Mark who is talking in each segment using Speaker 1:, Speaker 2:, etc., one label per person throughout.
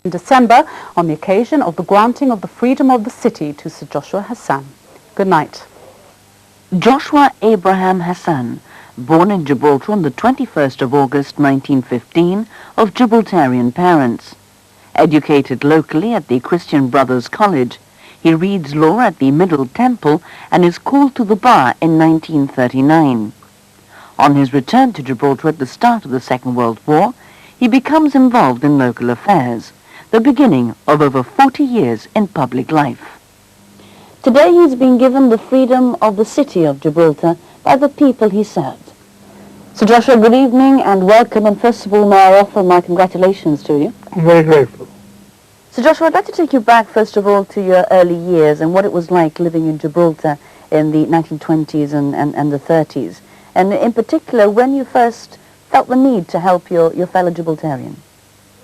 Speaker 1: in December on the occasion of the granting of the freedom of the city to Sir Joshua Hassan. Good night.
Speaker 2: Joshua Abraham Hassan, born in Gibraltar on the 21st of August 1915, of Gibraltarian parents. Educated locally at the Christian Brothers College, he reads law at the Middle Temple and is called to the bar in 1939. On his return to Gibraltar at the start of the Second World War, he becomes involved in local affairs, the beginning of over 40 years in public life. Today he's been given the freedom of the city of Gibraltar by the people he served. Sir Joshua, good evening and welcome, and first of all may I offer my congratulations to you.
Speaker 3: I'm very grateful.
Speaker 2: Sir Joshua, I'd like to take you back first of all to your early years and what it was like living in Gibraltar in the 1920s and the 30s, and in particular when you first felt the need to help your fellow Gibraltarian.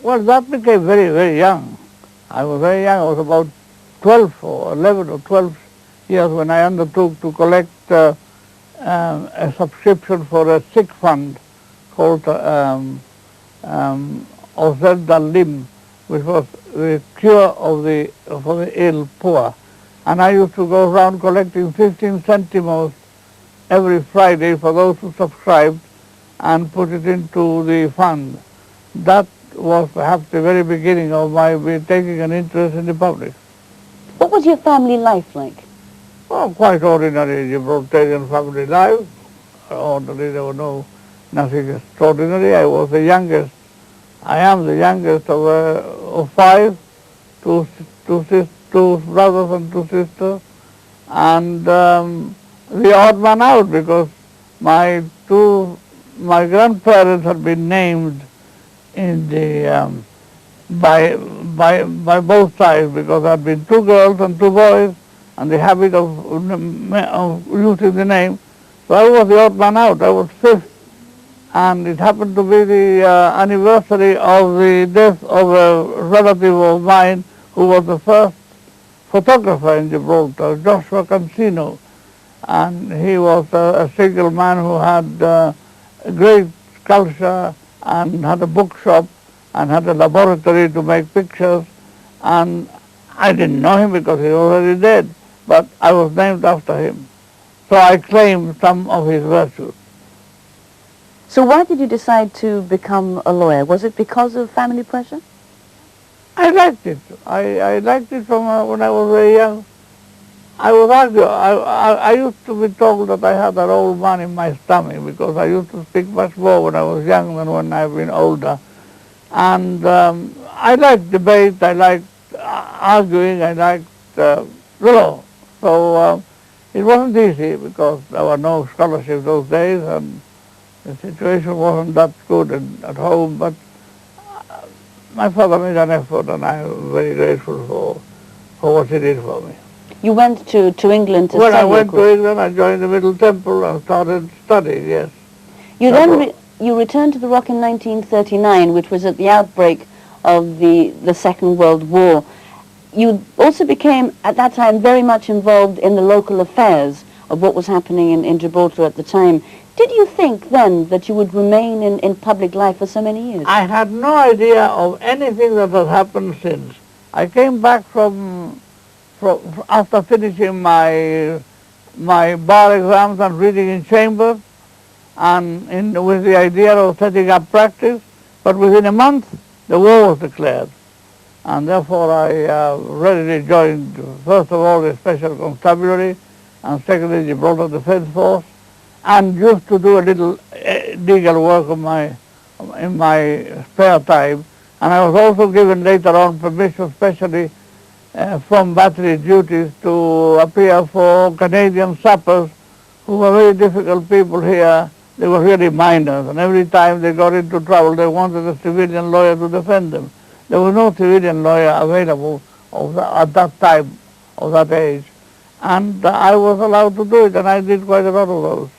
Speaker 3: Well, that became very, very young. I was very young. I was about 12 or 11 or 12 years when I undertook to collect a subscription for a sick fund called Osed al-Lim, which was the cure for the ill poor. And I used to go around collecting 15 centimos every Friday for those who subscribed and put it into the fund. That was perhaps the very beginning of my taking an interest in the public.
Speaker 2: What was your family life like?
Speaker 3: Well, quite ordinary Gibraltarian family life. Ordinary, there was nothing extraordinary. I was the youngest. I am the youngest of five, two brothers and two sisters, and the odd man out because my grandparents had been named in the by both sides because there had been two girls and two boys, and the habit of using the name. So I was the odd man out. I was fifth, and it happened to be the anniversary of the death of a relative of mine who was the first photographer in Gibraltar, Joshua Hassan. And he was a single man who had great culture and had a bookshop and had a laboratory to make pictures. And I didn't know him because he was already dead, but I was named after him. So I claim some of his virtues.
Speaker 2: So why did you decide to become a lawyer? Was it because of family pressure?
Speaker 3: I liked it. I liked it from when I was very young. I was arguing. I used to be told that I had an old man in my stomach because I used to speak much more when I was young than when I've been older. And I liked debate, I liked arguing, I liked law. So it wasn't easy because there were no scholarships those days and the situation wasn't that good at home, but my father made an effort and I'm very grateful for what he did for me.
Speaker 2: You went to England to study?
Speaker 3: When I went to England, I joined the Middle Temple and started studying, yes.
Speaker 2: You returned to the Rock in 1939, which was at the outbreak of the Second World War. You also became, at that time, very much involved in the local affairs of what was happening in Gibraltar at the time. Did you think then that you would remain in public life for so many years?
Speaker 3: I had no idea of anything that had happened since. I came back from after finishing my bar exams and reading in chambers, and with the idea of setting up practice, but within a month the war was declared, and therefore I readily joined, first of all, the Special Constabulary, and secondly, the Gibraltar Defence Force, and used to do a little legal work in my spare time, and I was also given later on permission, especially from battery duties, to appear for Canadian sappers who were very difficult people here. They were really minors, and every time they got into trouble, they wanted a civilian lawyer to defend them. There was no civilian lawyer available at that time, of that age, and I was allowed to do it, and I did quite a lot of those.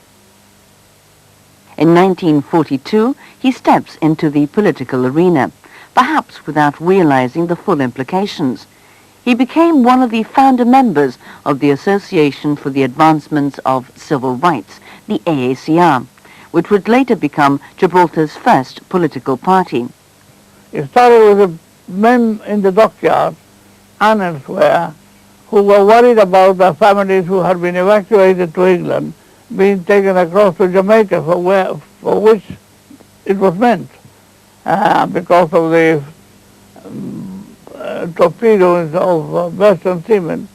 Speaker 2: In 1942, he steps into the political arena, perhaps without realizing the full implications. He became one of the founder members of the Association for the Advancement of Civil Rights, the AACR, which would later become Gibraltar's first political party.
Speaker 3: It started with men in the dockyard and elsewhere who were worried about the families who had been evacuated to England being taken across to Jamaica for which it was meant because of the torpedoes of Western seamen.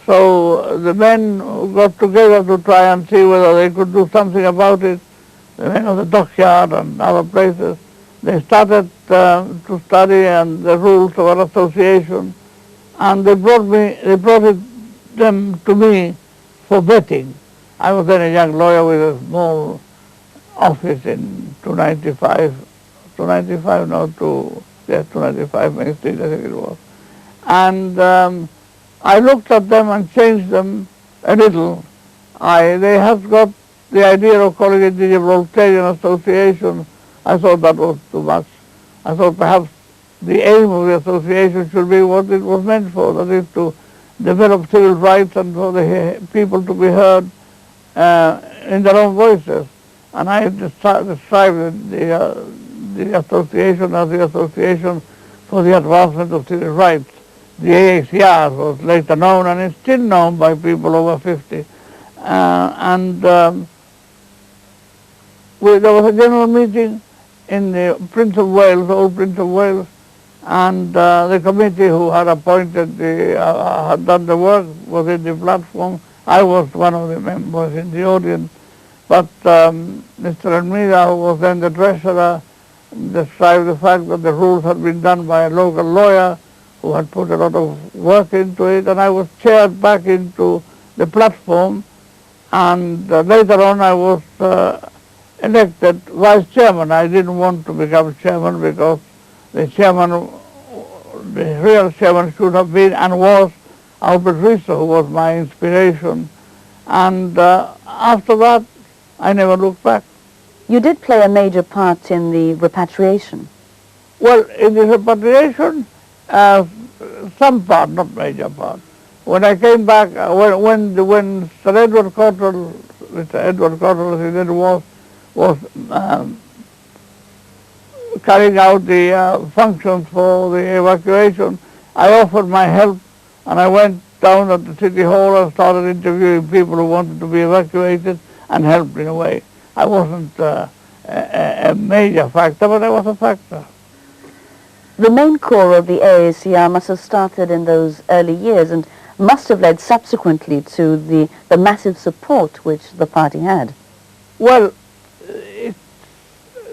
Speaker 3: So the men got together to try and see whether they could do something about it. The men of the dockyard and other places, they started to study and the rules of our association, and they brought them to me for vetting. I was then a young lawyer with a small office in 295 Main Street, I think it was. And I looked at them and changed them a little. They have got the idea of calling it the Gibraltarian Association. I thought that was too much. I thought perhaps the aim of the association should be what it was meant for, that is to develop civil rights and for the people to be heard in their own voices. And I described the association as the Association for the Advancement of Civil Rights. The AACR was later known and is still known by people over 50. There was a general meeting in the Prince of Wales, old Prince of Wales, and the committee who had appointed had done the work was in the platform. I was one of the members in the audience, but Mr. Almeida, who was then the treasurer, described the fact that the rules had been done by a local lawyer who had put a lot of work into it, and I was chaired back into the platform, and later on I was elected vice chairman. I didn't want to become chairman because the real chairman should have been and was Albert Riso, who was my inspiration. And after that, I never looked back.
Speaker 2: You did play a major part in the repatriation.
Speaker 3: Well, in the repatriation, some part, not major part. When I came back, when Sir Edward Cottrell, Mr. Edward Cottrell, as he then was carrying out the functions for the evacuation, I offered my help, and I went down at the City Hall and started interviewing people who wanted to be evacuated and helped in a way. I wasn't a major factor, but I was a factor.
Speaker 2: The main core of the AACR must have started in those early years and must have led subsequently to the massive support which the party had.
Speaker 3: Well,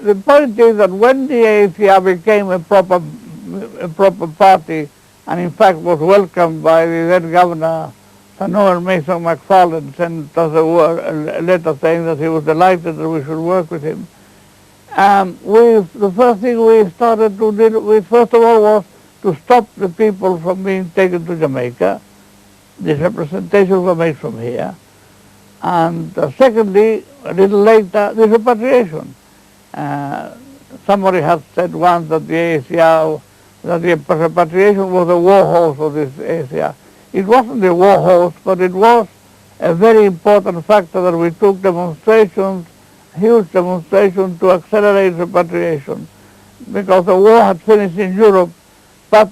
Speaker 3: the point is that when the AACR became a proper party, and in fact was welcomed by the then governor, Sir Noel Mason MacFarlane, sent us a letter saying that he was delighted that we should work with him. The first thing we started to do, first of all, was to stop the people from being taken to Jamaica. The representations were made from here. And secondly, a little later, the repatriation. Somebody had said once that the AACR, that the repatriation was a war horse of this AACR. It wasn't a war horse, but it was a very important factor that we took demonstrations, huge demonstrations to accelerate repatriation, because the war had finished in Europe, but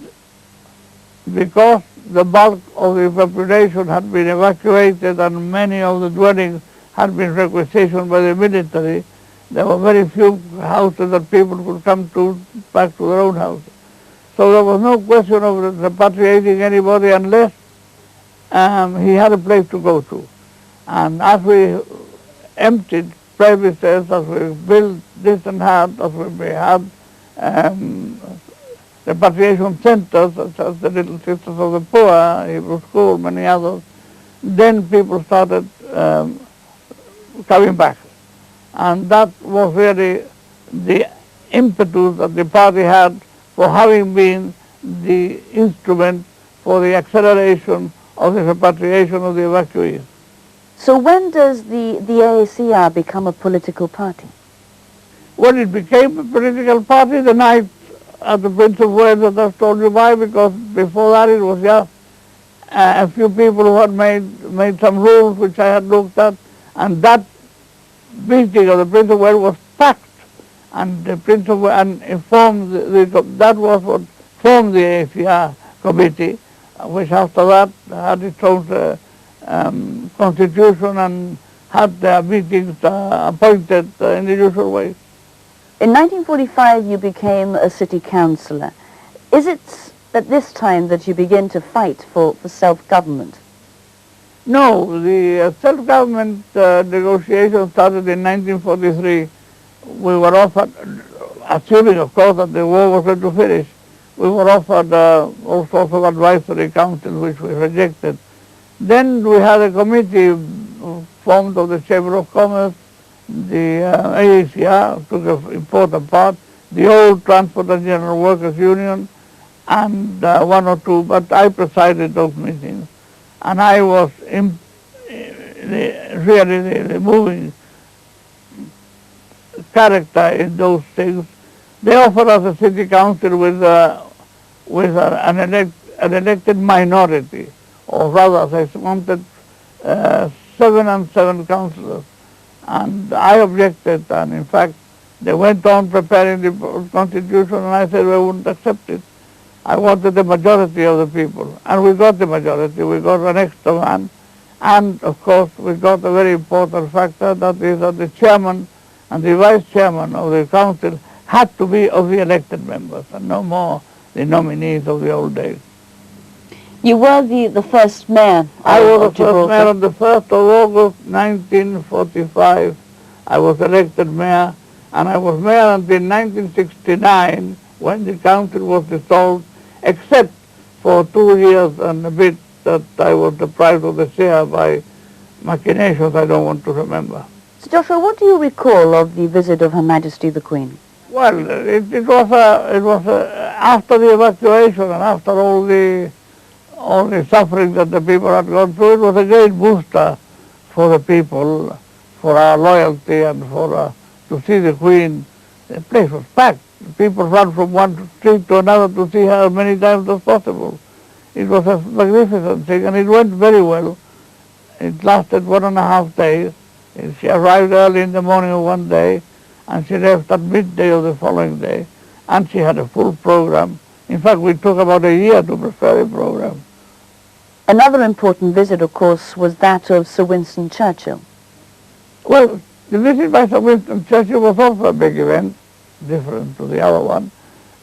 Speaker 3: because the bulk of the population had been evacuated and many of the dwellings had been requisitioned by the military, there were very few houses that people could come back to their own houses. So there was no question of repatriating anybody unless he had a place to go to. And as we emptied premises, as we built this and that, as we had repatriation centers, such as the Little Sisters of the Poor, Hebrew School, many others, then people started coming back. And that was really the impetus that the party had for having been the instrument for the acceleration of the repatriation of the evacuees.
Speaker 2: So when does the AACR become a political party?
Speaker 3: When it became a political party, the night at the Prince of Wales that I've told you by, because before that it was just a few people who had made some rules which I had looked at, and that meeting of the Prince of Wales was packed, and the Prince of Wales informed that was what formed the ACR committee, which after that had its own constitution and had their meetings appointed in the usual way.
Speaker 2: In 1945 you became a city councillor. Is it at this time that you begin to fight for self-government?
Speaker 3: No, the self-government negotiations started in 1943. We were offered, assuming of course that the war was going to finish, we were offered all sorts of advisory councils which we rejected. Then we had a committee formed of the Chamber of Commerce, the AACR took an important part, the old Transport and General Workers Union, and one or two, but I presided those meetings. And I was really the moving character in those things. They offered us a city council with an elected minority, or rather they wanted 7 and 7 councillors. And I objected, and in fact they went on preparing the constitution, and I said I wouldn't accept it. I wanted the majority of the people, and we got the majority. We got an extra one, and of course we got a very important factor, that is that the chairman and the vice chairman of the council had to be of the elected members, and no more the nominees of the old days.
Speaker 2: You were the first mayor
Speaker 3: I was
Speaker 2: of
Speaker 3: the first
Speaker 2: Gibraltar.
Speaker 3: mayor on the 1st of August 1945. I was elected mayor, and I was mayor until 1969, when the council was dissolved, except for 2 years and a bit that I was deprived of the chair by machinations I don't want to remember.
Speaker 2: So Joshua, what do you recall of the visit of Her Majesty the Queen?
Speaker 3: Well, it was after the evacuation and after all the suffering that the people had gone through, it was a great booster for the people, for our loyalty, and for to see the Queen. The place was packed. People ran from one street to another to see her as many times as possible. It was a magnificent thing, and it went very well. It lasted 1.5 days. She arrived early in the morning of one day, and she left at midday of the following day, and she had a full program. In fact, we took about a year to prepare the program.
Speaker 2: Another important visit, of course, was that of Sir Winston Churchill.
Speaker 3: Well, the visit by Sir Winston Churchill was also a big event, different to the other one,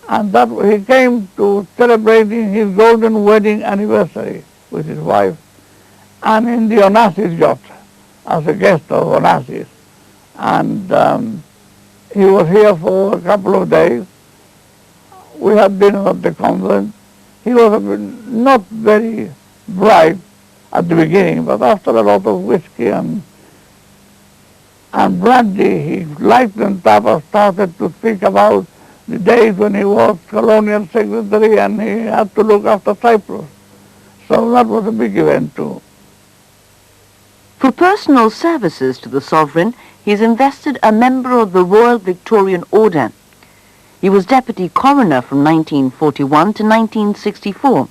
Speaker 3: and that he came to celebrating his golden wedding anniversary with his wife, and in the Onassis yacht, as a guest of Onassis. And he was here for a couple of days. We had dinner at the convent. He was not very bright at the beginning, but after a lot of whiskey and brandy, he lightened up and started to speak about the days when he was colonial secretary and he had to look after Cyprus. So that was a big event too.
Speaker 2: For personal services to the sovereign, he is invested a member of the Royal Victorian Order. He was deputy coroner from 1941 to 1964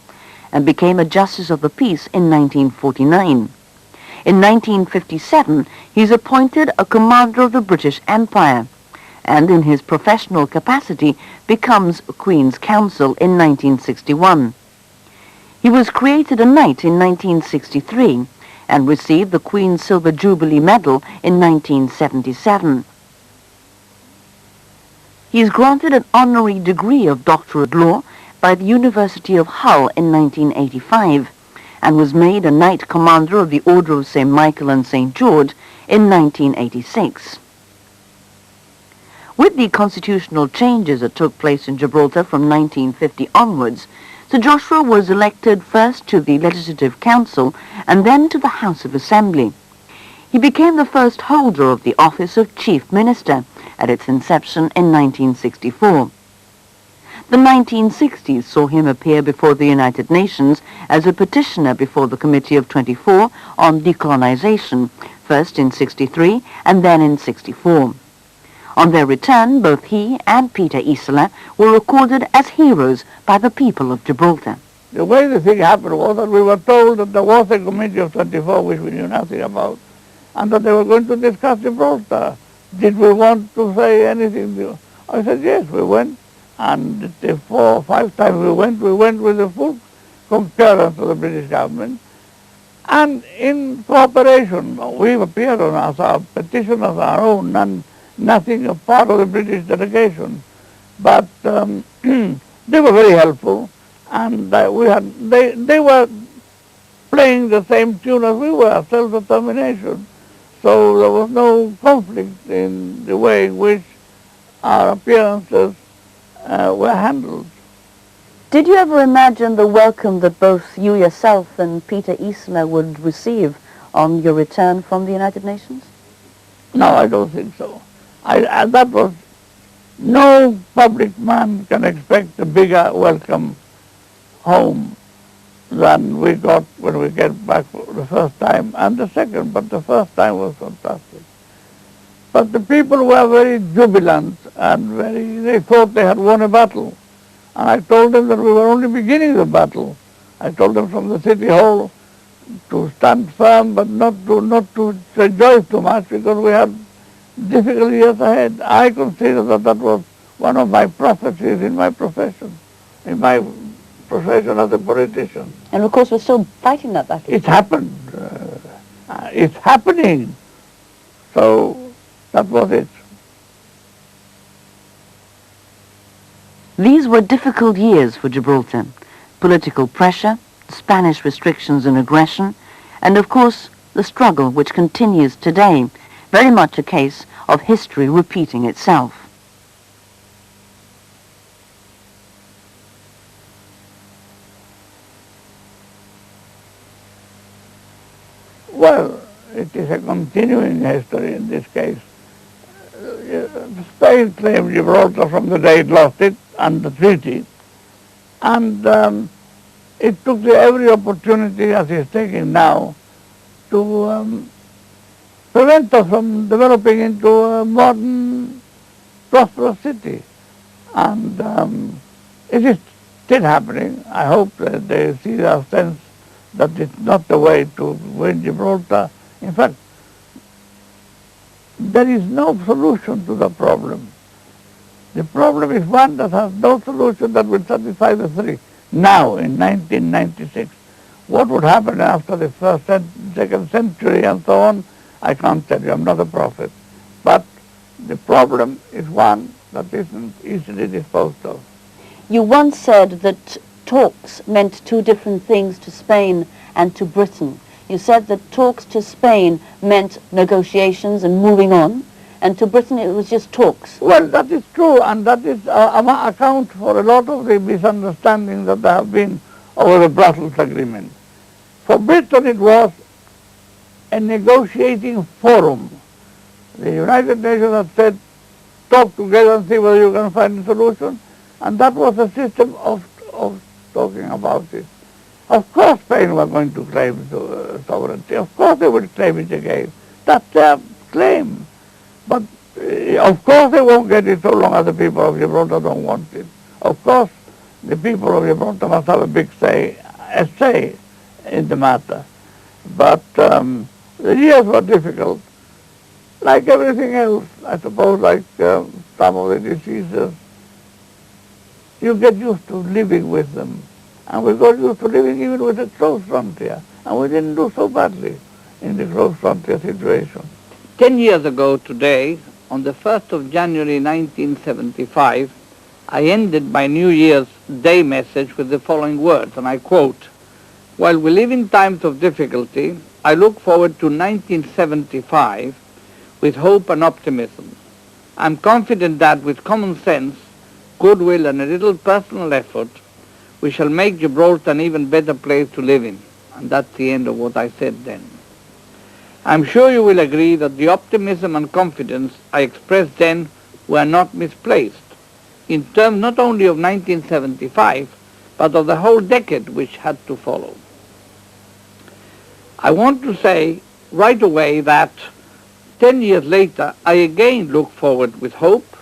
Speaker 2: and became a Justice of the Peace in 1949. In 1957, he is appointed a Commander of the British Empire, and in his professional capacity becomes Queen's Counsel in 1961. He was created a Knight in 1963 and received the Queen's Silver Jubilee Medal in 1977. He is granted an honorary degree of Doctorate Law by the University of Hull in 1985 and was made a Knight Commander of the Order of St. Michael and St. George in 1986. With the constitutional changes that took place in Gibraltar from 1950 onwards, Sir Joshua was elected first to the Legislative Council and then to the House of Assembly. He became the first holder of the office of Chief Minister at its inception in 1964. The 1960s saw him appear before the United Nations as a petitioner before the Committee of 24 on Decolonization, first in 63 and then in 64. On their return, both he and Peter Isola were recorded as heroes by the people of Gibraltar.
Speaker 3: The way the thing happened was that we were told that there was a Committee of 24 which we knew nothing about, and that they were going to discuss Gibraltar. Did we want to say anything? I said, yes, we went. and the 4 or 5 times we went with the full concurrence of the British government, and in cooperation. We appeared on our petition of our own, and nothing a part of the British delegation. But they were very helpful, and they were playing the same tune as we were, self-determination. So there was no conflict in the way in which our appearances were handled.
Speaker 2: Did you ever imagine the welcome that both you yourself and Peter Isler would receive on your return from the United Nations?
Speaker 3: No, I don't think so. That was, no public man can expect a bigger welcome home than we got when we came back the first time and the second, but the first time was fantastic. But the people were very jubilant and they thought they had won a battle. And I told them that we were only beginning the battle. I told them from the city hall to stand firm, but not to rejoice too much, because we had difficult years ahead. I consider that was one of my prophecies in my profession as a politician.
Speaker 2: And of course we're still fighting that battle.
Speaker 3: It happened. It's happening. So that was it.
Speaker 2: These were difficult years for Gibraltar. Political pressure, Spanish restrictions and aggression, and of course the struggle which continues today, very much a case of history repeating itself.
Speaker 3: Well, it is a continuing history in this case. Spain claimed Gibraltar from the day it lost it under treaty, and it took every opportunity, as it's taking now, to prevent us from developing into a modern, prosperous city. And it is still happening. I hope that they see their sense that it's not the way to win Gibraltar. In fact, there is no solution to the problem. The problem is one that has no solution that will satisfy the three. Now, in 1996, what would happen after the first and second century and so on, I can't tell you. I'm not a prophet. But the problem is one that isn't easily disposed of.
Speaker 2: You once said that talks meant two different things to Spain and to Britain. You said that talks to Spain meant negotiations and moving on, and to Britain it was just talks.
Speaker 3: Well, that is true, and that is account for a lot of the misunderstandings that there have been over the Brussels Agreement. For Britain it was a negotiating forum. The United Nations had said, talk together and see whether you can find a solution, and that was a system of talking about it. Of course Spain were going to claim sovereignty. Of course they would claim it again. That's their claim. But of course they won't get it so long as the people of Gibraltar don't want it. Of course the people of Gibraltar must have a say in the matter. But the years were difficult. Like everything else, I suppose, like some of the diseases, you get used to living with them. And we got used to living even with a closed frontier. And we didn't do so badly in the closed frontier situation.
Speaker 4: 10 years ago today, on the 1st of January 1975, I ended my New Year's Day message with the following words, and I quote, "While we live in times of difficulty, I look forward to 1975 with hope and optimism. I'm confident that with common sense, goodwill and a little personal effort, we shall make Gibraltar an even better place to live in." And that's the end of what I said then. I'm sure you will agree that the optimism and confidence I expressed then were not misplaced, in terms not only of 1975, but of the whole decade which had to follow. I want to say right away that 10 years later, I again look forward with hope,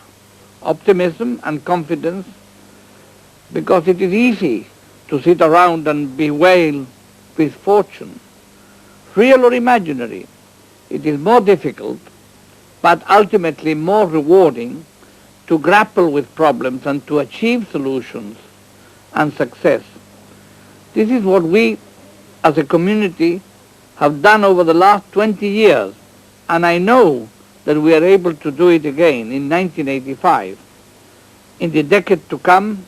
Speaker 4: optimism and confidence, because it is easy to sit around and bewail misfortune. Real or imaginary, it is more difficult, but ultimately more rewarding, to grapple with problems and to achieve solutions and success. This is what we as a community have done over the last 20 years, and I know that we are able to do it again in 1985, in the decade to come,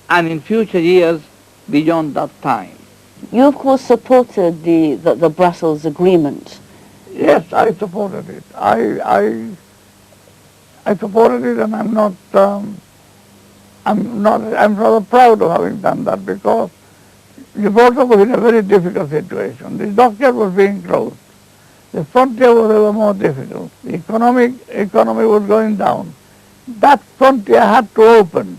Speaker 4: and in future years beyond that time.
Speaker 2: You, of course, supported the Brussels Agreement.
Speaker 3: Yes, I supported it. I supported it, and I'm rather proud of having done that, because Gibraltar was in a very difficult situation. The dockyard was being closed. The frontier was ever more difficult. The economy was going down. That frontier had to open,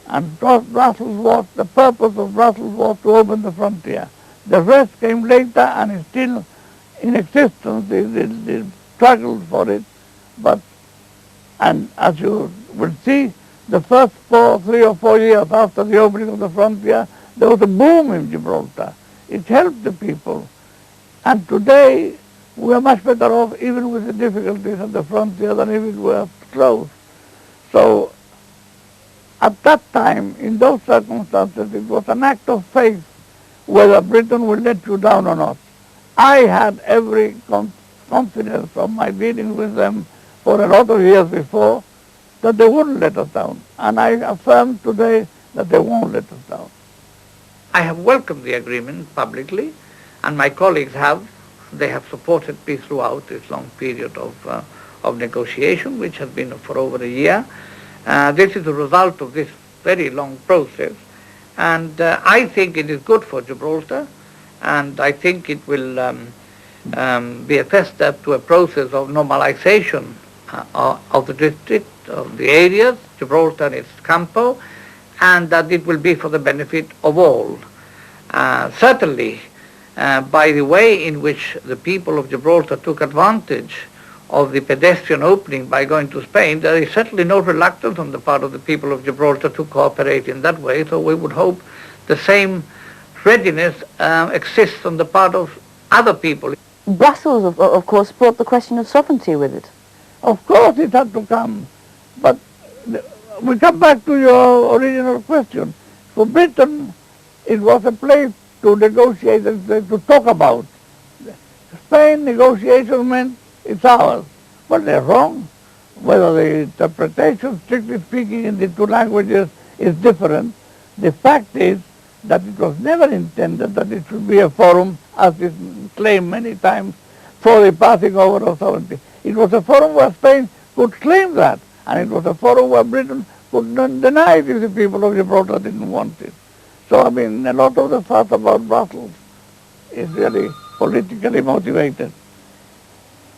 Speaker 3: and the purpose of Brussels was to open the frontier. The rest came later and is still in existence. They struggled for it, and as you will see, the first 3 or 4 years after the opening of the frontier, there was a boom in Gibraltar. It helped the people. And today, we are much better off, even with the difficulties at the frontier, than if it were closed. So, at that time, in those circumstances, it was an act of faith whether Britain will let you down or not. I had every confidence from my dealings with them for a lot of years before that they wouldn't let us down. And I affirm today that they won't let us down.
Speaker 4: I have welcomed the agreement publicly, and my colleagues have. They have supported me throughout this long period of negotiation, which has been for over a year. This is the result of this very long process, and I think it is good for Gibraltar, and I think it will be a first step to a process of normalization of the district, of the areas, Gibraltar and its Campo, and that it will be for the benefit of all. Certainly, by the way in which the people of Gibraltar took advantage of the pedestrian opening by going to Spain, there is certainly no reluctance on the part of the people of Gibraltar to cooperate in that way, so we would hope the same readiness exists on the part of other people.
Speaker 2: Brussels, of course, brought the question of sovereignty with it.
Speaker 3: Of course it had to come, but we come back to your original question. For Britain, it was a place to negotiate and to talk about. Spain negotiation meant it's ours. But they're wrong. Whether the interpretation, strictly speaking, in the two languages is different, the fact is that it was never intended that it should be a forum, as is claimed many times, for the passing over of sovereignty. It was a forum where Spain could claim that, and it was a forum where Britain could not deny it if the people of Gibraltar didn't want it. So, I mean, a lot of the fuss about Brussels is really politically motivated.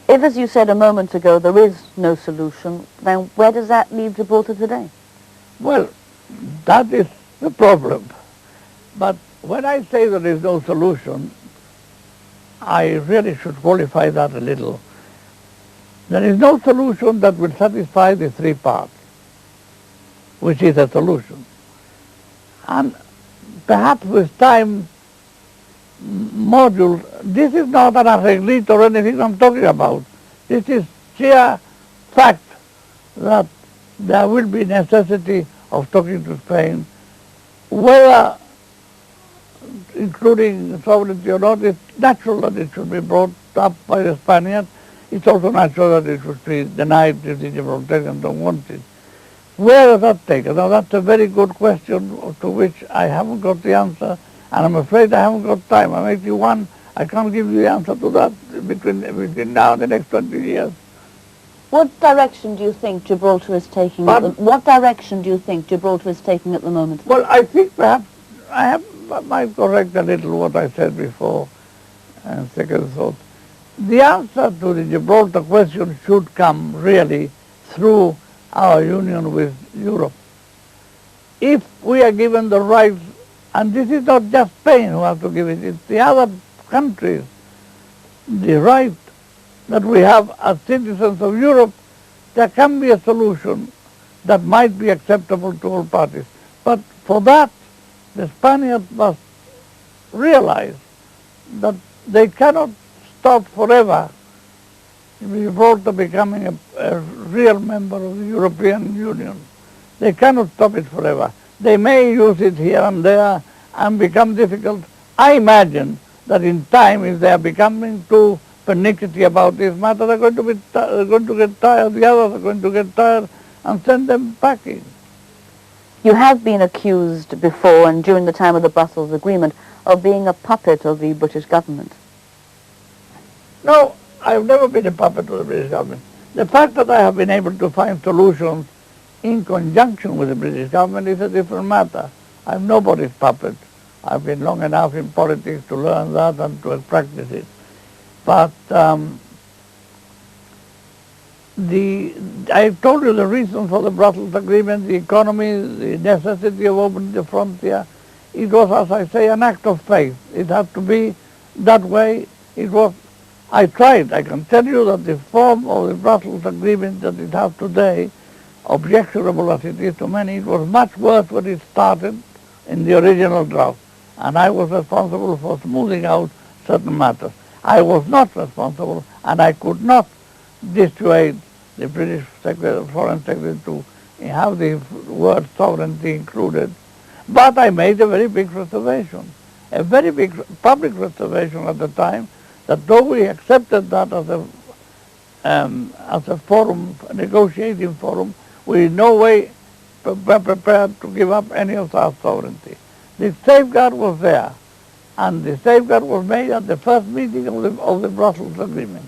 Speaker 2: If, as you said a moment ago, there is no solution, then where does that leave Gibraltar today?
Speaker 3: Well, that is the problem. But when I say there is no solution, I really should qualify that a little. There is no solution that will satisfy the three parts, which is a solution. And perhaps with time modules, this is not an arreglito or anything I'm talking about. This is sheer fact that there will be necessity of talking to Spain, whether including sovereignty or not. It's natural that it should be brought up by the Spaniards. It's also natural that it should be denied if the Gibraltarians don't want it. Where does that take us? Now, that's a very good question to which I haven't got the answer, and I'm afraid I haven't got time. I'm 81. I can't give you the answer to that between now and the next 20 years.
Speaker 2: What direction do you think Gibraltar is taking? What direction do you think Gibraltar is taking at the moment?
Speaker 3: Well, I think perhaps I might correct a little what I said before, and second thought. The answer to the Gibraltar question should come really through our union with Europe. If we are given the rights, and this is not just Spain who has to give it, it's the other countries, the right that we have as citizens of Europe, there can be a solution that might be acceptable to all parties. But for that, the Spaniards must realize that they cannot stop forever Gibraltar becoming a real member of the European Union. They cannot stop it forever. They may use it here and there and become difficult. I imagine that in time, if they are becoming too pernickety about this matter, they're going to get tired, the others are going to get tired and send them packing.
Speaker 2: You have been accused before and during the time of the Brussels Agreement of being a puppet of the British government.
Speaker 3: No, I've never been a puppet of the British government. The fact that I have been able to find solutions in conjunction with the British government is a different matter. I'm nobody's puppet. I've been long enough in politics to learn that and to practice it. But I've told you the reason for the Brussels Agreement, the economy, the necessity of opening the frontier. It was, as I say, an act of faith. It had to be that way. It was. I tried. I can tell you that the form of the Brussels Agreement that it has today, objectionable as it is to many, it was much worse when it started in the original draft. And I was responsible for smoothing out certain matters. I was not responsible, and I could not dissuade the British Foreign Secretary to have the word sovereignty included. But I made a very big reservation, a very big public reservation at the time, that though we accepted that as a forum, a negotiating forum, we in no way were prepared to give up any of our sovereignty. The safeguard was there, and the safeguard was made at the first meeting of the Brussels Agreement.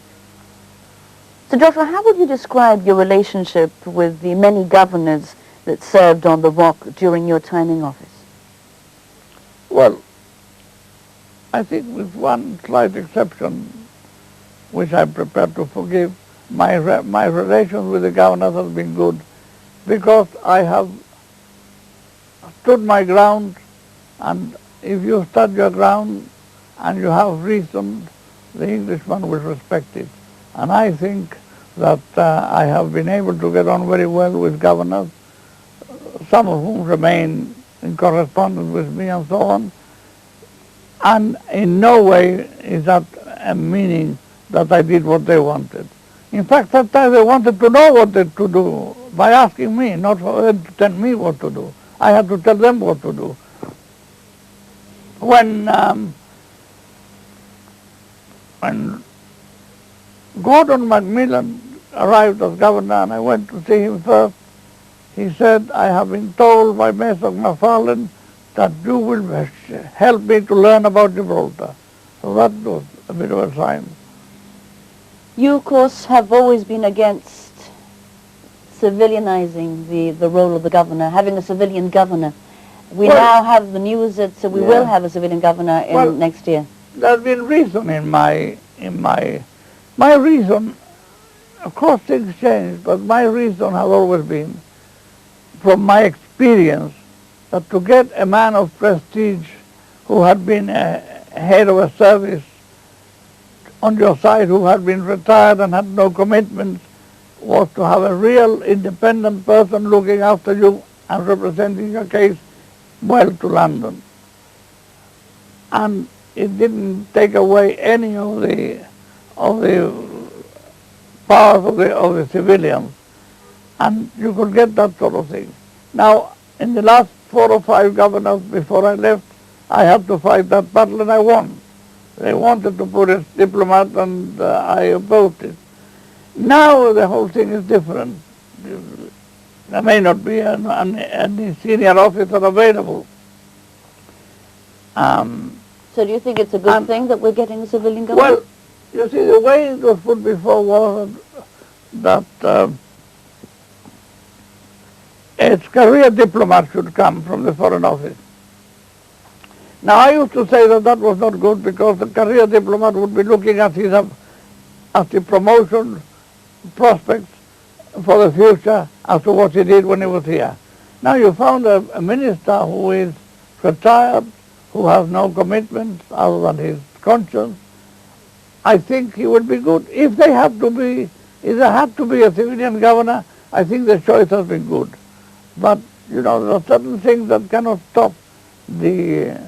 Speaker 2: So Joshua, how would you describe your relationship with the many governors that served on the Rock during your time in office?
Speaker 3: Well, I think with one slight exception, which I'm prepared to forgive, my relations with the governors have been good, because I have stood my ground, and if you stand your ground and you have reason, the Englishman will respect it. And I think that I have been able to get on very well with governors, some of whom remain in correspondence with me and so on. And in no way is that a meaning that I did what they wanted. In fact, sometimes they wanted to know what to do by asking me, not for them to tell me what to do. I had to tell them what to do. When Gordon Macmillan arrived as governor and I went to see him first, he said, I have been told by Mr. McFarlane that you will help me to learn about Gibraltar. So that was a bit of a sign.
Speaker 2: You, of course, have always been against civilianizing the role of the governor, having a civilian governor. We now have the news that we will have a civilian governor in next year.
Speaker 3: There's been reason in my reason. Of course, things change, but my reason has always been, from my experience, that to get a man of prestige who had been a head of a service on your side, who had been retired and had no commitments, was to have a real independent person looking after you and representing your case well to London. And it didn't take away any of the powers of the civilians, and you could get that sort of thing. Now, in the last 4 or 5 governors before I left, I had to fight that battle and I won. They wanted to put a diplomat and I opposed it. Now the whole thing is different. There may not be any senior officer available.
Speaker 2: So do you think it's a good thing that we're getting a civilian government?
Speaker 3: Well, you see, the way it was put before was that a career diplomat should come from the Foreign Office. Now, I used to say that was not good because the career diplomat would be looking at the promotion prospects for the future as to what he did when he was here. Now, you found a minister who is retired, who has no commitments other than his conscience. I think he would be good. If there had to be a civilian governor, I think the choice has been good. But, you know, there are certain things that cannot stop the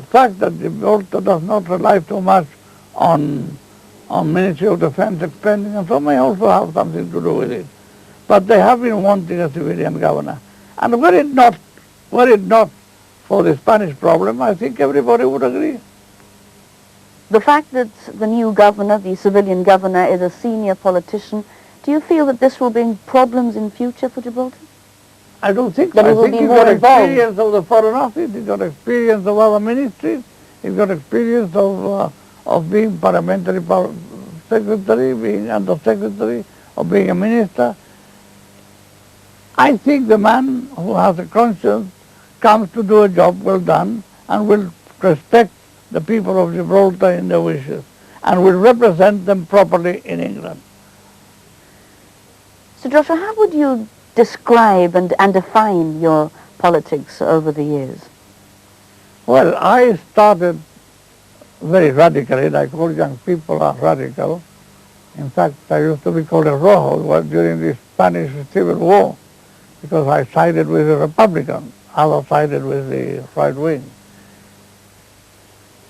Speaker 3: fact that Gibraltar does not rely too much on on Ministry of Defense expanding, and so may also have something to do with it. But they have been wanting a civilian governor. And were it not for the Spanish problem, I think everybody would agree.
Speaker 2: The fact that the new governor, the civilian governor, is a senior politician, do you feel that this will bring problems in future for Gibraltar?
Speaker 3: I don't think
Speaker 2: that
Speaker 3: so.
Speaker 2: he will
Speaker 3: I think
Speaker 2: be
Speaker 3: he's
Speaker 2: more
Speaker 3: got
Speaker 2: involved.
Speaker 3: Experience of the Foreign Office, he's got experience of other ministries, he's got experience of being parliamentary secretary, being under secretary, or being a minister. I think the man who has a conscience comes to do a job well done and will respect the people of Gibraltar in their wishes and will represent them properly in England.
Speaker 2: So Joshua, how would you describe and define your politics over the years?
Speaker 3: Well, I started very radically, like all young people are radical. In fact, I used to be called a rojo during the Spanish Civil War because I sided with the Republicans, others sided with the right wing.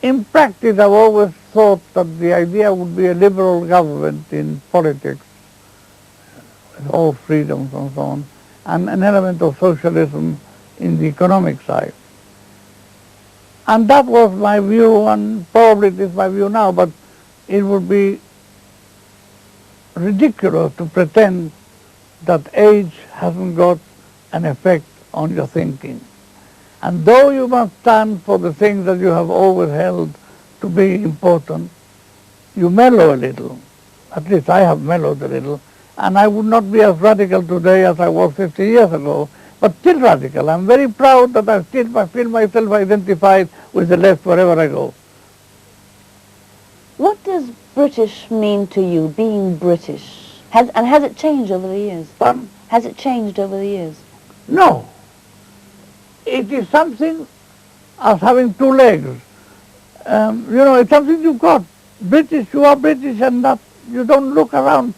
Speaker 3: In practice, I've always thought that the idea would be a liberal government in politics, with all freedoms and so on, and an element of socialism in the economic side. And that was my view, and probably it is my view now, but it would be ridiculous to pretend that age hasn't got an effect on your thinking. And though you must stand for the things that you have always held to be important, you mellow a little. At least I have mellowed a little. And I would not be as radical today as I was 50 years ago, but still radical. I'm very proud that I feel myself identified with the left wherever I go.
Speaker 2: What does British mean to you, being British? Has it changed over the years?
Speaker 3: Pardon?
Speaker 2: Has it changed over the years?
Speaker 3: No. It is something as having two legs. It's something you've got. British, you are British, and that you don't look around.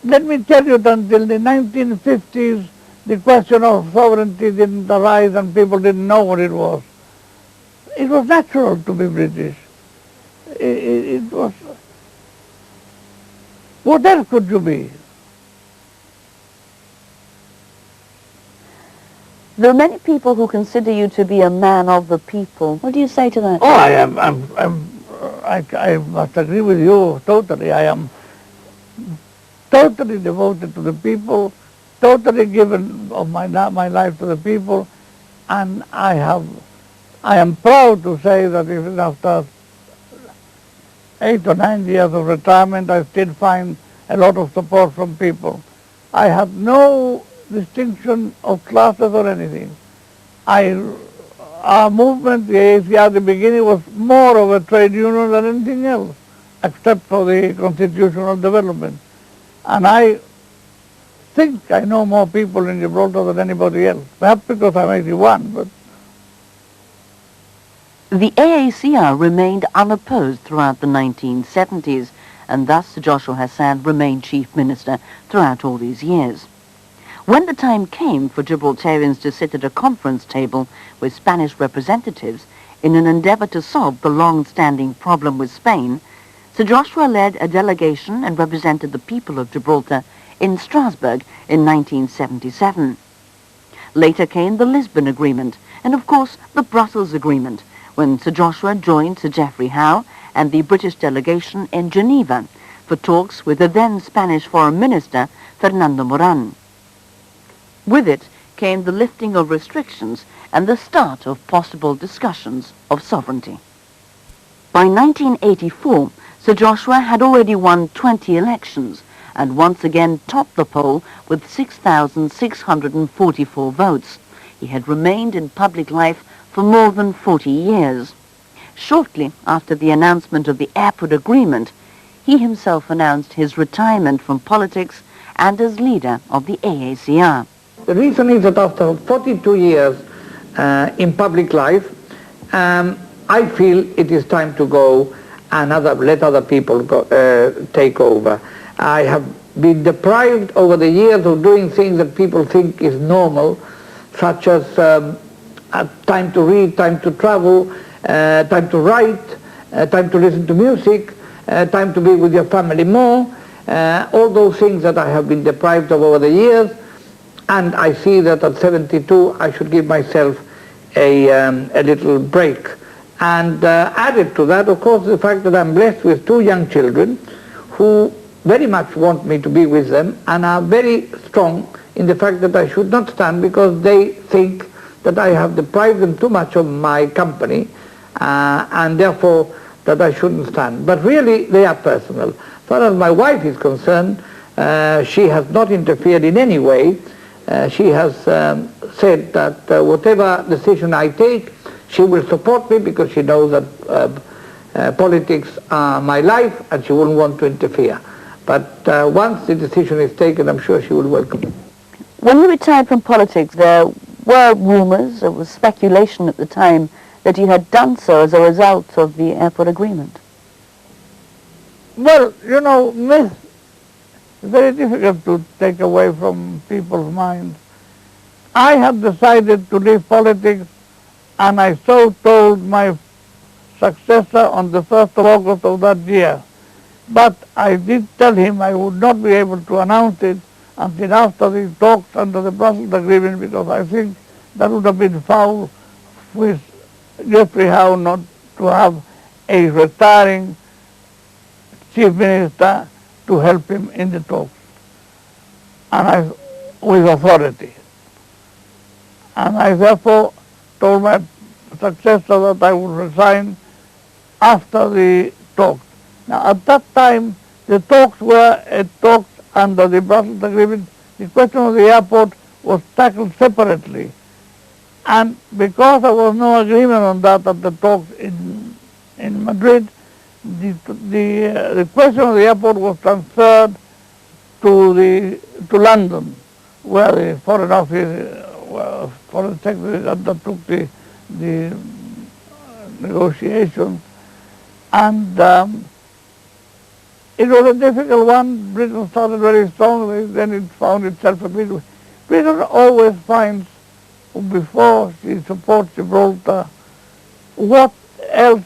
Speaker 3: Let me tell you that until the 1950s, the question of sovereignty didn't arise and people didn't know what it was. It was natural to be British. It was. What else could you be?
Speaker 2: There are many people who consider you to be a man of the people. What do you say to that?
Speaker 3: Oh, I must agree with you totally. I am totally devoted to the people, totally given of my life to the people, and I am proud to say that even after 8 or 9 years of retirement, I still find a lot of support from people. I have no distinction of classes or anything. Our movement, the AACR at the beginning, was more of a trade union than anything else, except for the constitutional development. And I think I know more people in Gibraltar than anybody else, perhaps because I'm 81, but...
Speaker 2: The AACR remained unopposed throughout the 1970s, and thus Joshua Hassan remained chief minister throughout all these years. When the time came for Gibraltarians to sit at a conference table with Spanish representatives in an endeavor to solve the long-standing problem with Spain, Sir Joshua led a delegation and represented the people of Gibraltar in Strasbourg in 1977. Later came the Lisbon Agreement and, of course, the Brussels Agreement, when Sir Joshua joined Sir Geoffrey Howe and the British delegation in Geneva for talks with the then Spanish Foreign Minister, Fernando Moran. With it came the lifting of restrictions and the start of possible discussions of sovereignty. By 1984, Sir Joshua had already won 20 elections and once again topped the poll with 6,644 votes. He had remained in public life for more than 40 years. Shortly after the announcement of the airport agreement, he himself announced his retirement from politics and as leader of the AACR.
Speaker 4: The reason is that after 42 years in public life, I feel it is time to go and let other people take over. I have been deprived over the years of doing things that people think is normal, such as time to read, time to travel, time to write, time to listen to music, time to be with your family more, all those things that I have been deprived of over the years, and I see that at 72 I should give myself a little break. And added to that, of course, the fact that I'm blessed with 2 young children who very much want me to be with them and are very strong in the fact that I should not stand because they think that I have deprived them too much of my company and therefore that I shouldn't stand. But really they are personal. As far as my wife is concerned, she has not interfered in any way. She has said that whatever decision I take, she will support me because she knows that politics are my life and she wouldn't want to interfere. But once the decision is taken, I'm sure she will welcome it.
Speaker 2: When you retired from politics, there were rumours, there was speculation at the time, that you had done so as a result of the airport agreement.
Speaker 3: Well, you know, myth is very difficult to take away from people's minds. I had decided to leave politics, and I so told my successor on the 1st of August of that year. But I did tell him I would not be able to announce it until after the talks under the Brussels agreement, because I think that would have been foul with Geoffrey Howe not to have a retiring chief minister to help him in the talks, and with authority. And I therefore told my successor that I would resign after the talks. Now at that time, the talks were talks under the Brussels agreement. The question of the airport was tackled separately. And because there was no agreement on that at the talks in Madrid, the question of the airport was transferred to London, where the Foreign Office, Foreign Secretary undertook the negotiations, and it was a difficult one. Britain started very strongly, then it found itself a bit. Britain always finds, before she supports Gibraltar, what does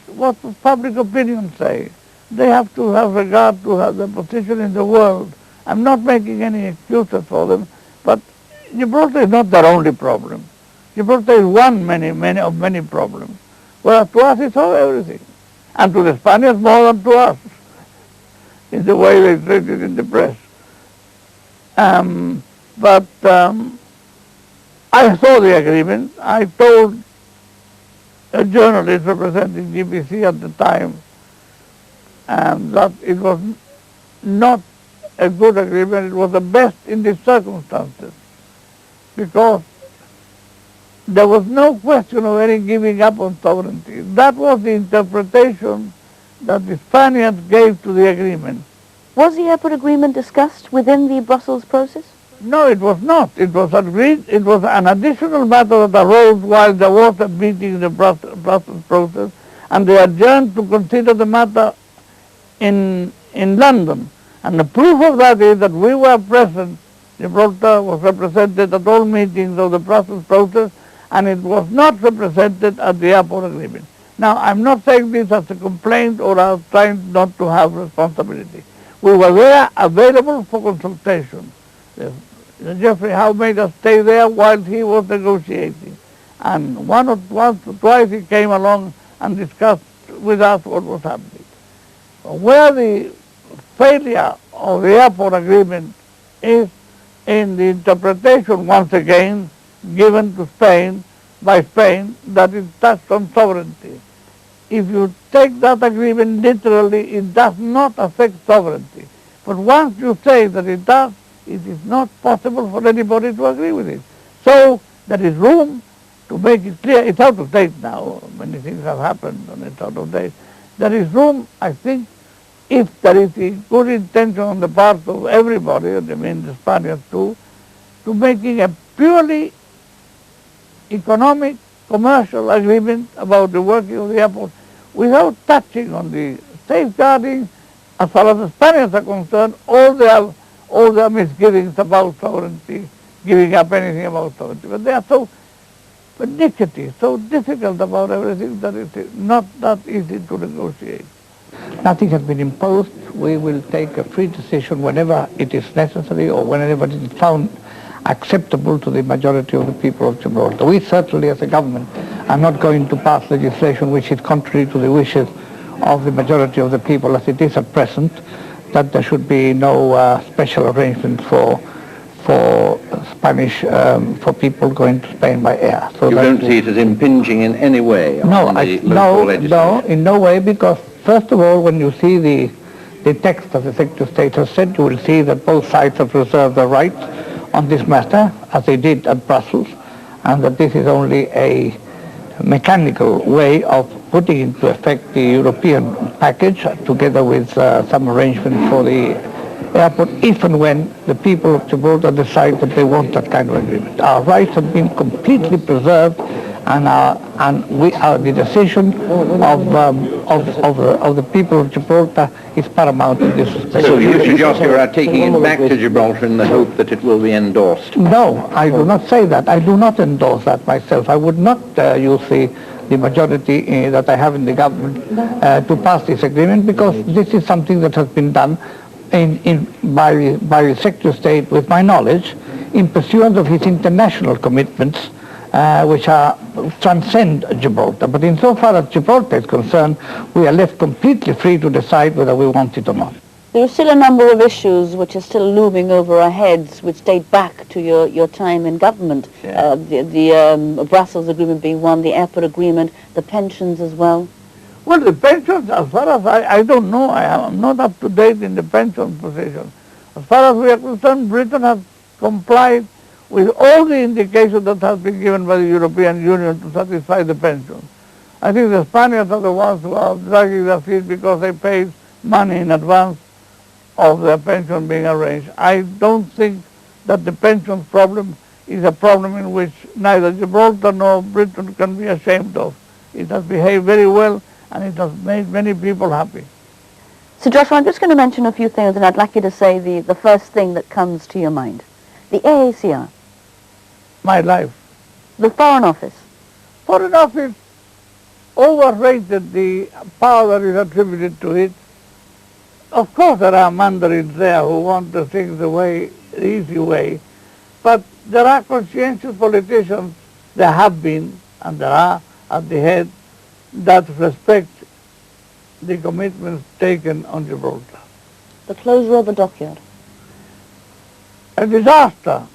Speaker 3: public opinion say? They have to have regard to have their position in the world. I'm not making any excuses for them, but Gibraltar is not their only problem. Gibraltar is one of many problems. Whereas to us it's all everything. And to the Spaniards more than to us, in the way they treat it in the press. But I saw the agreement. I told a journalist representing GBC at the time that it was not a good agreement. It was the best in the circumstances, because there was no question of any giving up on sovereignty. That was the interpretation that the Spaniards gave to the agreement.
Speaker 2: Was the airport agreement discussed within the Brussels process?
Speaker 3: No, it was not. It was agreed. It was an additional matter that arose while there was a meeting in the Brussels process, and they adjourned to consider the matter in London. And the proof of that is that we were present. Gibraltar was represented at all meetings of the Brussels process, and it was not represented at the airport agreement. Now, I'm not saying this as a complaint or as trying not to have responsibility. We were there, available for consultation. Geoffrey Howe made us stay there while he was negotiating. And once or twice he came along and discussed with us what was happening. Where the failure of the airport agreement is in the interpretation, once again, given to Spain, by Spain, that it touched on sovereignty. If you take that agreement literally, it does not affect sovereignty. But once you say that it does, it is not possible for anybody to agree with it. So there is room to make it clear. It's out of date now. Many things have happened and it's out of date. There is room, I think, if there is a good intention on the part of everybody, I mean the Spaniards too, to making a purely economic, commercial agreement about the working of the airport without touching on the safeguarding. As far as the Spaniards are concerned, all their misgivings about sovereignty, giving up anything about sovereignty. But they are so pernickety, so difficult about everything that it is not that easy to negotiate. Nothing has been imposed. We will take a free decision whenever it is necessary or whenever it is found acceptable to the majority of the people of Gibraltar. We certainly, as a government, are not going to pass legislation which is contrary to the wishes of the majority of the people as it is at present, that there should be no special arrangement for Spanish, for people going to Spain by air.
Speaker 5: So you don't see it as impinging in any way on the local legislation?
Speaker 3: No, in no way, because first of all, when you see the text of the Secretary of State has said, you will see that both sides have reserved their rights on this matter, as they did at Brussels, and that this is only a mechanical way of putting into effect the European package, together with some arrangement for the airport, if and when the people of Gibraltar decide that they want that kind of agreement. Our rights have been completely preserved, and the decision of the people of Gibraltar is paramount in this respect.
Speaker 5: So you, Mr. Joshua, are taking it back to Gibraltar in the hope that it will be endorsed?
Speaker 3: No, I do not say that. I do not endorse that myself. I would not use the majority that I have in the government to pass this agreement, because this is something that has been done by the Secretary of State, with my knowledge, in pursuance of his international commitments, which transcend Gibraltar. But insofar as Gibraltar is concerned, we are left completely free to decide whether we want it or not.
Speaker 2: There are still a number of issues which are still looming over our heads, which date back to your time in government.
Speaker 3: Yeah.
Speaker 2: The Brussels agreement being one, the airport agreement, the pensions as well.
Speaker 3: Well, the pensions, as far as I don't know, I am not up to date in the pension position. As far as we are concerned, Britain has complied with all the indications that have been given by the European Union to satisfy the pensions. I think the Spaniards are the ones who are dragging their feet because they paid money in advance of their pension being arranged. I don't think that the pension problem is a problem in which neither Gibraltar nor Britain can be ashamed of. It has behaved very well, and it has made many people happy.
Speaker 2: So Joshua, I'm just going to mention a few things, and I'd like you to say the first thing that comes to your mind. The AACR.
Speaker 3: My life.
Speaker 2: The Foreign Office.
Speaker 3: Foreign Office overrated the power that is attributed to it. Of course there are mandarins there who want the things the easy way, but there are conscientious politicians, there have been, and there are at the head, that respect the commitments taken on Gibraltar.
Speaker 2: The closure of the dockyard.
Speaker 3: A disaster.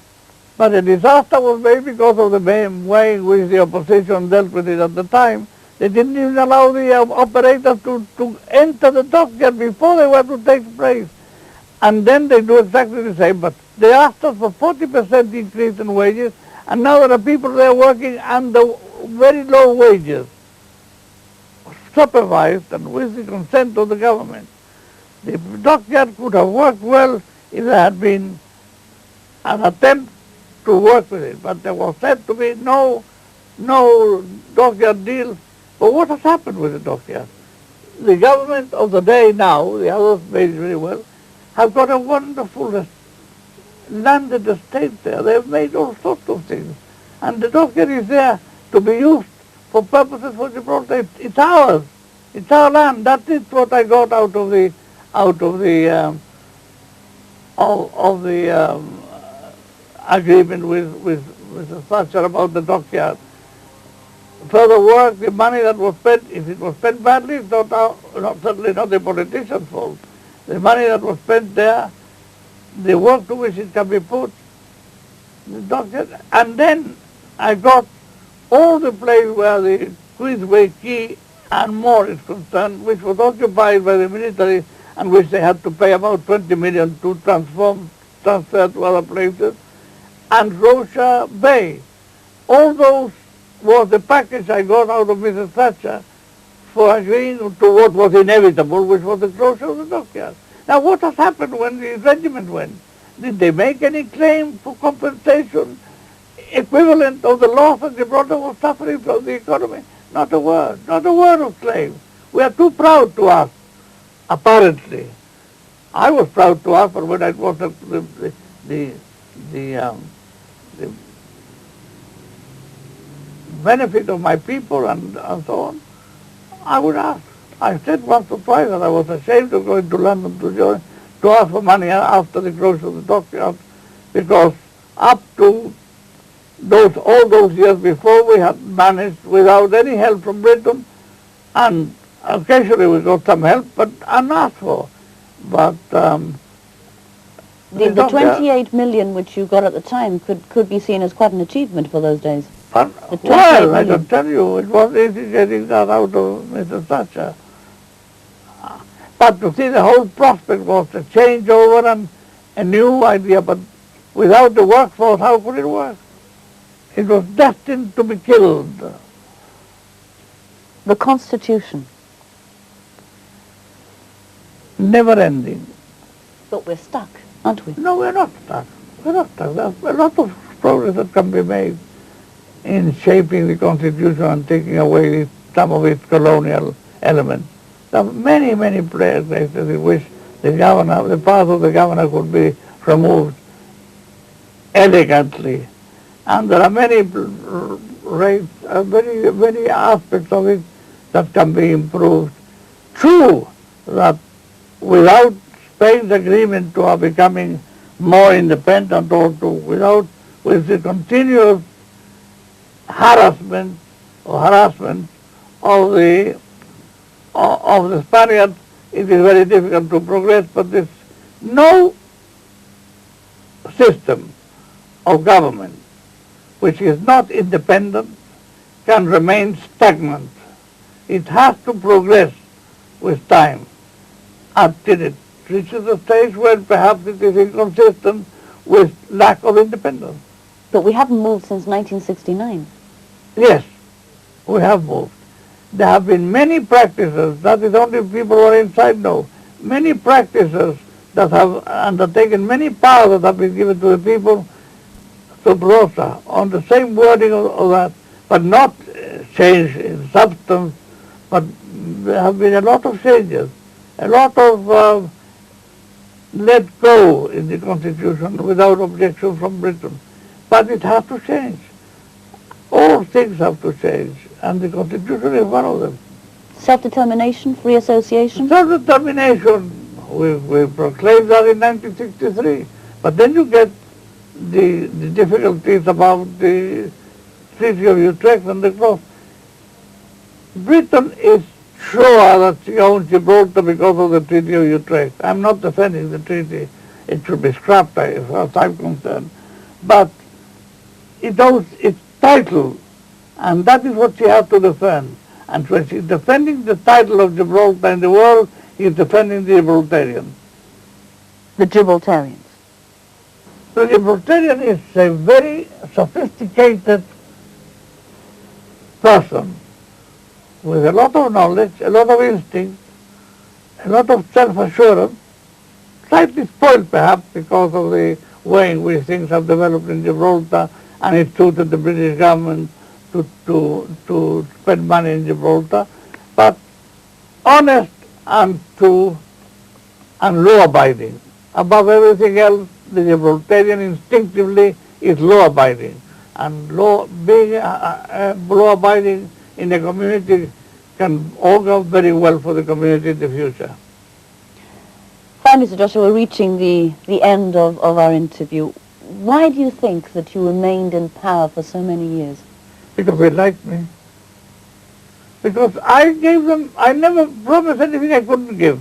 Speaker 3: But a disaster was made because of the way in which the opposition dealt with it at the time. They didn't even allow the operators to enter the dockyard before they were to take place. And then they do exactly the same, but they asked us for 40% increase in wages, and now there are people there working under very low wages, supervised and with the consent of the government. The dockyard could have worked well if there had been an attempt to work with it, but there was said to be no dockyard deal. But what has happened with the dockyard? The government of the day now, the others made it very well, have got a wonderful landed estate there. They've made all sorts of things. And the dockyard is there to be used for purposes for Gibraltar. It's ours. It's our land. That is what I got out of the agreement with the Thatcher about the dockyard. Further work, the money that was spent, if it was spent badly, it's certainly not the politician's fault. The money that was spent there, the work to which it can be put, the dockyard, and then I got all the place where the Queensway Quay and more is concerned, which was occupied by the military and which they had to pay about 20 million to transfer to other places, and Rocha Bay. All those was the package I got out of Mrs. Thatcher for agreeing to what was inevitable, which was the closure of the dockyard. Now what has happened when the regiment went? Did they make any claim for compensation equivalent of the loss that Gibraltar was suffering from the economy? Not a word of claim. We are too proud to ask, apparently. I was proud to ask, but when it was the benefit of my people and so on, I would ask. I said once or twice that I was ashamed of going to London to ask for money after the closure of the dockyard, because up to all those years before we had managed without any help from Britain, and occasionally we got some help, but unasked for. But
Speaker 2: the 28 million which you got at the time could be seen as quite an achievement for those days.
Speaker 3: Well, I can tell you, it was easy getting that out of Mr. Thatcher. But to see the whole prospect was a changeover and a new idea, but without the workforce, how could it work? It was destined to be killed.
Speaker 2: The Constitution.
Speaker 3: Never ending.
Speaker 2: But we're stuck, aren't we?
Speaker 3: No, we're not stuck. We're not stuck. There's a lot of progress that can be made in shaping the Constitution and taking away some of its colonial elements. There are many, many places in which the powers of the governor could be removed elegantly. And there are many many aspects of it that can be improved. True that without Spain's agreement to our becoming more independent, or with the continuous harassment of the Spaniards, it is very difficult to progress. But there's no system of government which is not independent can remain stagnant. It has to progress with time until it reaches a stage where perhaps it is inconsistent with lack of independence.
Speaker 2: But we haven't moved since 1969.
Speaker 3: Yes, we have moved. There have been many practices, that is only people who are inside know, many practices that have undertaken, many powers that have been given to the people sub rosa, on the same wording of that, but not change in substance, but there have been a lot of changes, a lot of let go in the Constitution without objection from Britain. But it has to change. All things have to change, and the Constitution is one of them.
Speaker 2: Self-determination, free association?
Speaker 3: Self-determination, we proclaimed that in 1963. But then you get the difficulties about the Treaty of Utrecht and the cross. Britain is sure that she owns Gibraltar because of the Treaty of Utrecht. I'm not defending the treaty. It should be scrapped as far as I'm concerned. But it owns its title, and that is what she has to defend. And when she's defending the title of Gibraltar in the world, he's defending the Gibraltarians.
Speaker 2: The Gibraltarians.
Speaker 3: The Gibraltarian is a very sophisticated person with a lot of knowledge, a lot of instinct, a lot of self-assurance, slightly spoiled perhaps because of the way in which things have developed in Gibraltar, and it suited the British government to spend money in Gibraltar, but honest and true and law-abiding. Above everything else, the Gibraltarian instinctively is law-abiding, and being law-abiding in a community can augur very well for the community in the future.
Speaker 2: Finally, Sir Joshua, we're reaching the end of our interview. Why do you think that you remained in power for so many years?
Speaker 3: Because they liked me. Because I gave them, I never promised anything I couldn't give.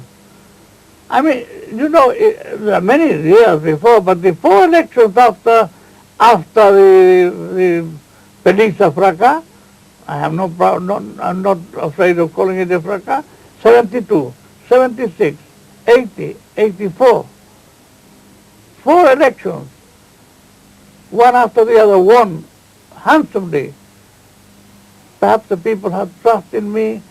Speaker 3: I mean, you know, there are many years before, but the 4 elections after the Peninsula fracas, I'm not afraid of calling it a fracas, 72, 76, 80, 84. 4 elections, one after the other, won handsomely. Perhaps the people had trust in me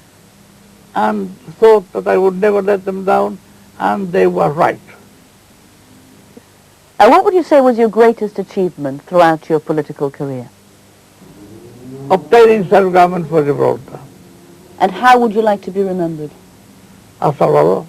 Speaker 3: and thought that I would never let them down, and they were right.
Speaker 2: And what would you say was your greatest achievement throughout your political career?
Speaker 3: Obtaining self-government for Gibraltar.
Speaker 2: And how would you like to be remembered?
Speaker 3: A Salvador.